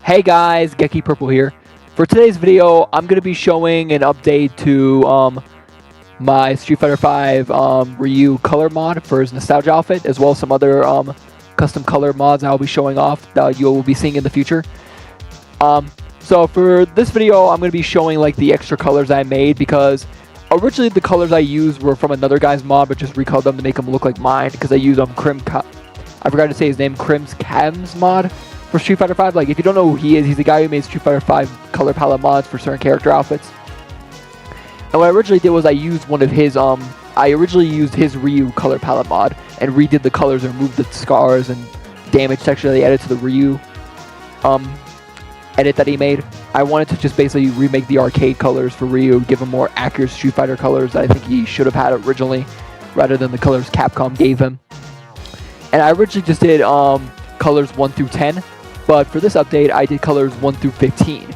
Hey guys, Geki Purple here. For today's video, I'm going to be showing an update to my Street Fighter V Ryu Color mod for his nostalgia outfit, as well as some other custom color mods I'll be showing off that you will be seeing in the future. So for this video, I'm going to be showing like the extra colors I made, because originally the colors I used were from another guy's mod, but just recolored them to make them look like mine, because I used I forgot to say his name, Crim's Cam's mod for Street Fighter V. Like, if you don't know who he is, he's the guy who made Street Fighter V color palette mods for certain character outfits. And what I originally did was I used one of his, I originally used his Ryu color palette mod and redid the colors and removed the scars and damage texture that he added to the Ryu edit that he made. I wanted to just basically remake the arcade colors for Ryu, give him more accurate Street Fighter colors that I think he should have had originally, rather than the colors Capcom gave him. And I originally just did colors 1 through 10. But for this update, I did colors 1 through 15.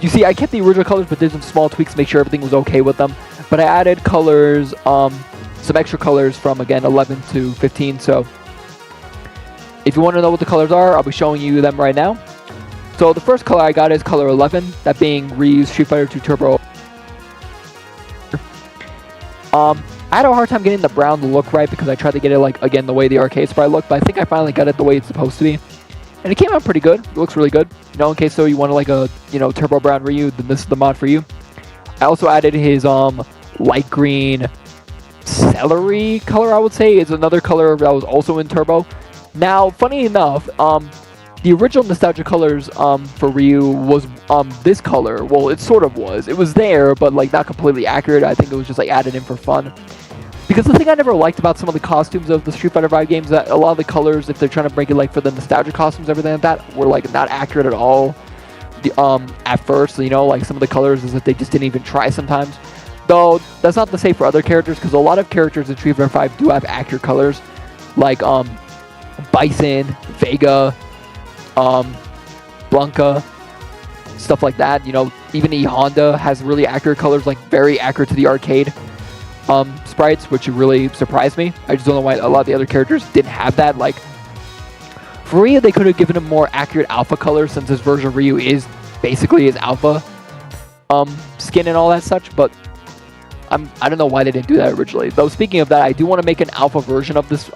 You see, I kept the original colors, but did some small tweaks to make sure everything was okay with them. But I added colors, some extra colors from, again, 11 to 15. So if you want to know what the colors are, I'll be showing you them right now. So the first color I got is color 11, that being Ryu's Street Fighter 2 Turbo. I had a hard time getting the brown to look right, because I tried to get it, like, again, the way the arcade sprite looked. But I think I finally got it the way it's supposed to be. And it came out pretty good. It looks really good. You know, in case so you wanted like a, turbo brown Ryu, then this is the mod for you. I also added his light green celery color, I would say. It's another color that was also in turbo. Now, funny enough, the original nostalgia colors for Ryu was this color. Well, it sort of was. It was there, but like not completely accurate. I think it was just like added in for fun. Because the thing I never liked about some of the costumes of the Street Fighter V games, that a lot of the colors, if they're trying to bring it like for the nostalgia costumes, everything like that, were like not accurate at all. At first, like some of the colors is that they just didn't even try sometimes. Though that's not to say for other characters, because a lot of characters in Street Fighter V do have accurate colors, like Bison, Vega, Blanca, stuff like that. Even E Honda has really accurate colors, like very accurate to the arcade sprites, which really surprised me. I just don't know why a lot of the other characters didn't have that. Like, for Ryu, they could have given him more accurate alpha colors, since this version of Ryu is basically his alpha skin and all that such, but I don't know why they didn't do that originally. Though, speaking of that, I do want to make an alpha version of this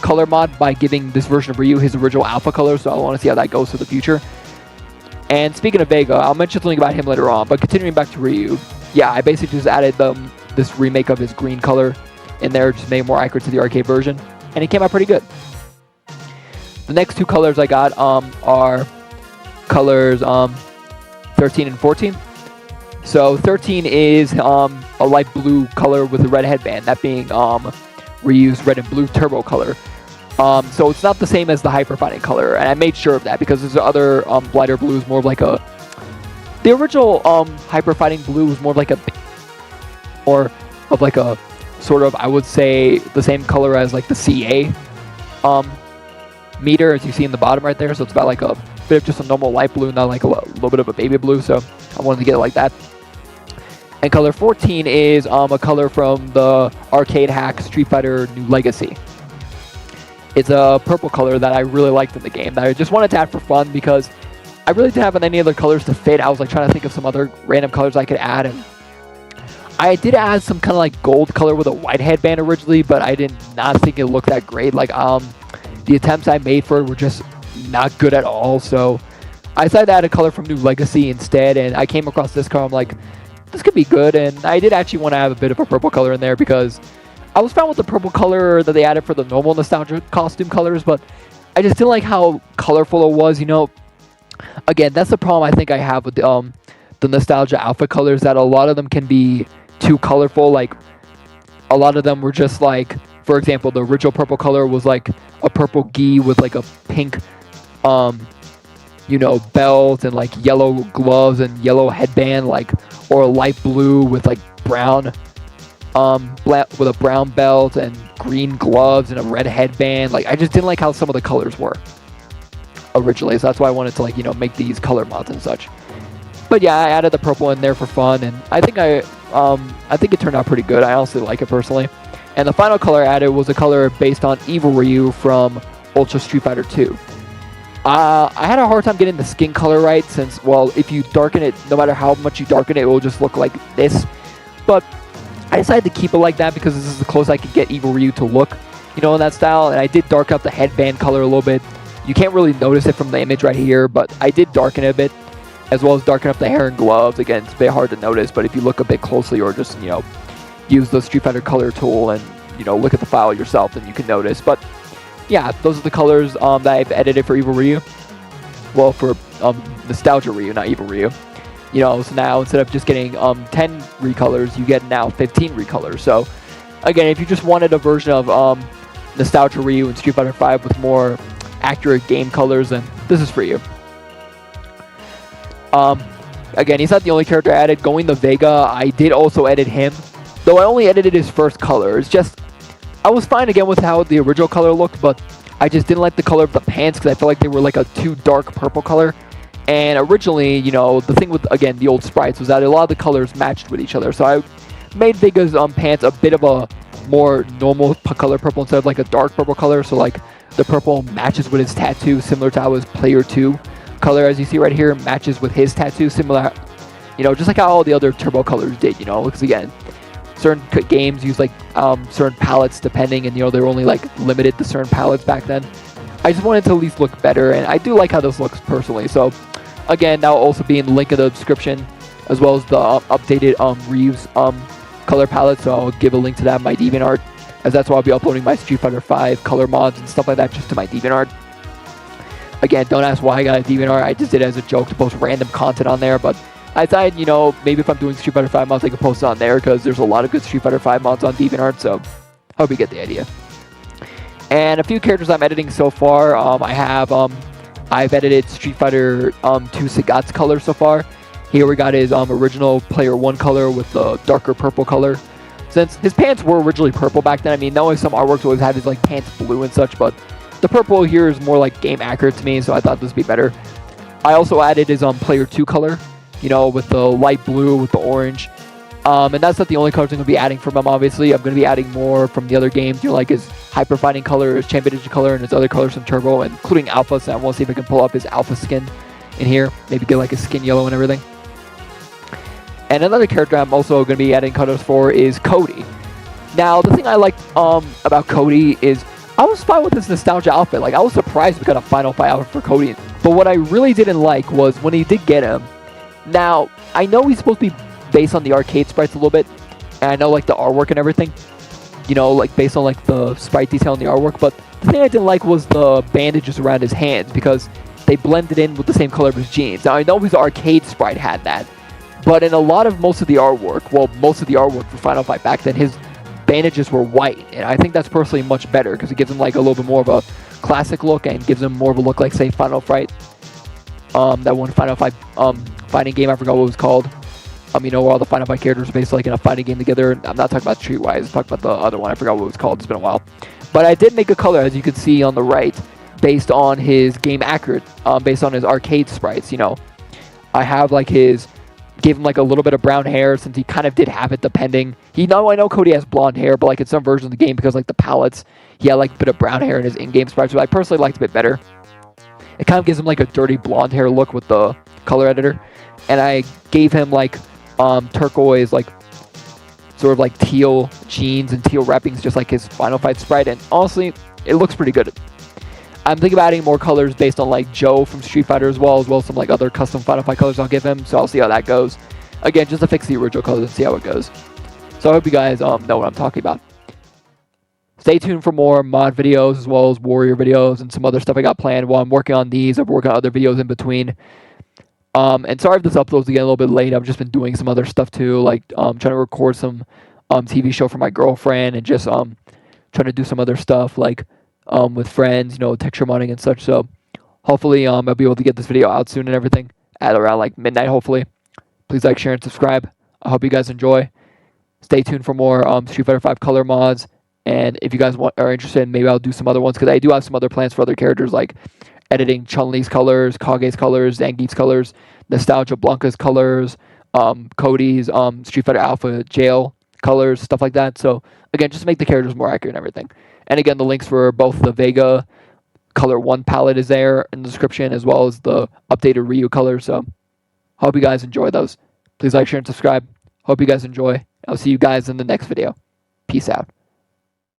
color mod by giving this version of Ryu his original alpha color, so I want to see how that goes for the future. And speaking of Vega, I'll mention something about him later on, but continuing back to Ryu, yeah, I basically just added this remake of his green color in there, just made it more accurate to the arcade version, and it came out pretty good. The next two colors I got are colors 13 and 14. So 13 is a light blue color with a red headband, that being Ryu's red and blue turbo color. So it's not the same as the Hyper Fighting color, and I made sure of that, because there's other lighter blues, more of like a... The original Hyper Fighting blue was more of like a... More of like a sort of, I would say, the same color as like the CA meter, as you see in the bottom right there. So it's about like a bit of just a normal light blue, not like a little bit of a baby blue. So I wanted to get it like that. And color 14 is a color from the arcade hack Street Fighter New Legacy. It's a purple color that I really liked in the game, that I just wanted to add for fun, because I really didn't have any other colors to fit. I was like trying to think of some other random colors I could add, and I did add some kind of like gold color with a white headband originally, but I did not think it looked that great. Like, the attempts I made for it were just not good at all, so I decided to add a color from New Legacy instead, and I came across this color. I'm like, this could be good, and I did actually want to have a bit of a purple color in there, because I was fine with the purple color that they added for the normal nostalgia costume colors, but I just didn't like how colorful it was, Again, that's the problem I think I have with the nostalgia outfit colors, that a lot of them can be too colorful. Like, a lot of them were just like, for example, the original purple color was like a purple gi with like a pink belt and like yellow gloves and yellow headband, like, or a light blue with like brown with a brown belt and green gloves and a red headband. Like, I just didn't like how some of the colors were originally, so that's why I wanted to, like, make these color mods and such. But yeah, I added the purple in there for fun, and I think it turned out pretty good. I honestly like it personally. And the final color I added was a color based on Evil Ryu from Ultra Street Fighter 2. I had a hard time getting the skin color right since, well, if you darken it, no matter how much you darken it, it will just look like this. But I decided to keep it like that because this is the closest I could get Evil Ryu to look, you know, in that style. And I did darken up the headband color a little bit. You can't really notice it from the image right here, but I did darken it a bit, as well as darken up the hair and gloves. Again, it's a bit hard to notice, but if you look a bit closely or just, you know, use the Street Fighter color tool and, you know, look at the file yourself, then you can notice. But yeah, those are the colors that I've edited for Evil Ryu. Well, for Nostalgia Ryu, not Evil Ryu. You know, so now instead of just getting 10 recolors, you get now 15 recolors. So again, if you just wanted a version of Nostalgia Ryu in Street Fighter V with more accurate game colors, then this is for you. Again, he's not the only character I added. Going to Vega, I did also edit him, though I only edited his first color. It's just, I was fine again with how the original color looked, but I just didn't like the color of the pants because I felt like they were like a too dark purple color. And originally, you know, the thing with, again, the old sprites was that a lot of the colors matched with each other. So I made Vega's pants a bit of a more normal color purple instead of like a dark purple color. So like the purple matches with his tattoo, similar to how his Player 2 color, as you see right here, matches with his tattoo, similar, you know, just like how all the other turbo colors did, you know, because again, certain games use like certain palettes depending, and you know they're only like limited to certain palettes back then. I just wanted to at least look better, and I do like how this looks personally. So again, that will also be in the link in the description, as well as the updated Ryu's color palette. So I'll give a link to that in my DeviantArt, as that's why I'll be uploading my Street Fighter V color mods and stuff like that just to my DeviantArt. Again, don't ask why I got a DeviantArt. I just did it as a joke to post random content on there, but I thought, you know, maybe if I'm doing Street Fighter V mods, I could post it on there because there's a lot of good Street Fighter V mods on DeviantArt, so hope you get the idea. And a few characters I'm editing so far. I've edited Street Fighter 2 Sagat's color so far. Here we got his original Player 1 color with the darker purple color. Since his pants were originally purple back then, I mean, knowing some artworks always have his like pants blue and such, but the purple here is more like game accurate to me, so I thought this would be better. I also added his Player 2 color, you know, with the light blue with the orange. And that's not the only colors I'm going to be adding from him, obviously. I'm going to be adding more from the other games, you know, like his Hyper Fighting color, his Champion Edition color, and his other colors from Turbo, including Alpha. So I want to see if I can pull up his Alpha skin in here. Maybe get like a skin yellow and everything. And another character I'm also going to be adding colors for is Cody. Now, the thing I liked about Cody is I was fine with his nostalgia outfit. Like, I was surprised we got a Final Fight outfit for Cody. But what I really didn't like was when he did get him. Now, I know he's supposed to be based on the arcade sprites a little bit, and I know like the artwork and everything, you know, like based on like the sprite detail and the artwork, but the thing I didn't like was the bandages around his hands because they blended in with the same color of his jeans. Now, I know his arcade sprite had that, but in most of the artwork for Final Fight back then, his bandages were white, and I think that's personally much better because it gives him like a little bit more of a classic look and gives him more of a look like, say, Final Fight, that one Final Fight fighting game, I forgot what it was called. You know, where all the Final Fight characters are basically like in a fighting game together. I'm not talking about Streetwise, I'm talking about the other one. I forgot what it was called. It's been a while. But I did make a color, as you can see on the right, based on his game accurate, based on his arcade sprites, you know. I have like gave him like a little bit of brown hair since he kind of did have it depending. I know Cody has blonde hair, but like in some versions of the game, because like the palettes, he had like a bit of brown hair in his in-game sprites, which I personally liked a bit better. It kind of gives him like a dirty blonde hair look with the color editor. And I gave him like turquoise, like sort of like teal jeans and teal wrappings, just like his Final Fight sprite, and honestly it looks pretty good. I'm thinking about adding more colors based on like Joe from Street Fighter as well as some like other custom Final Fight colors I'll give him, so I'll see how that goes. Again, just to fix the original colors and see how it goes. So I hope you guys know what I'm talking about. Stay tuned for more mod videos as well as warrior videos and some other stuff I got planned while I'm working on these. I'm working on other videos in between. And sorry if this uploads again a little bit late. I've just been doing some other stuff too, like trying to record some TV show for my girlfriend, and just trying to do some other stuff like with friends, you know, texture modding and such. So hopefully I'll be able to get this video out soon and everything at around like midnight, hopefully. Please like, share, and subscribe. I hope you guys enjoy. Stay tuned for more Street Fighter V color mods. And if you guys are interested, maybe I'll do some other ones, because I do have some other plans for other characters, like editing Chun-Li's colors, Kage's colors, Zangief's colors, Nostalgia Blanca's colors, Cody's Street Fighter Alpha Jail colors, stuff like that. So again, just to make the characters more accurate and everything. And again, the links for both the Vega Color 1 palette is there in the description, as well as the updated Ryu Color. So hope you guys enjoy those. Please like, share, and subscribe. Hope you guys enjoy. I'll see you guys in the next video. Peace out.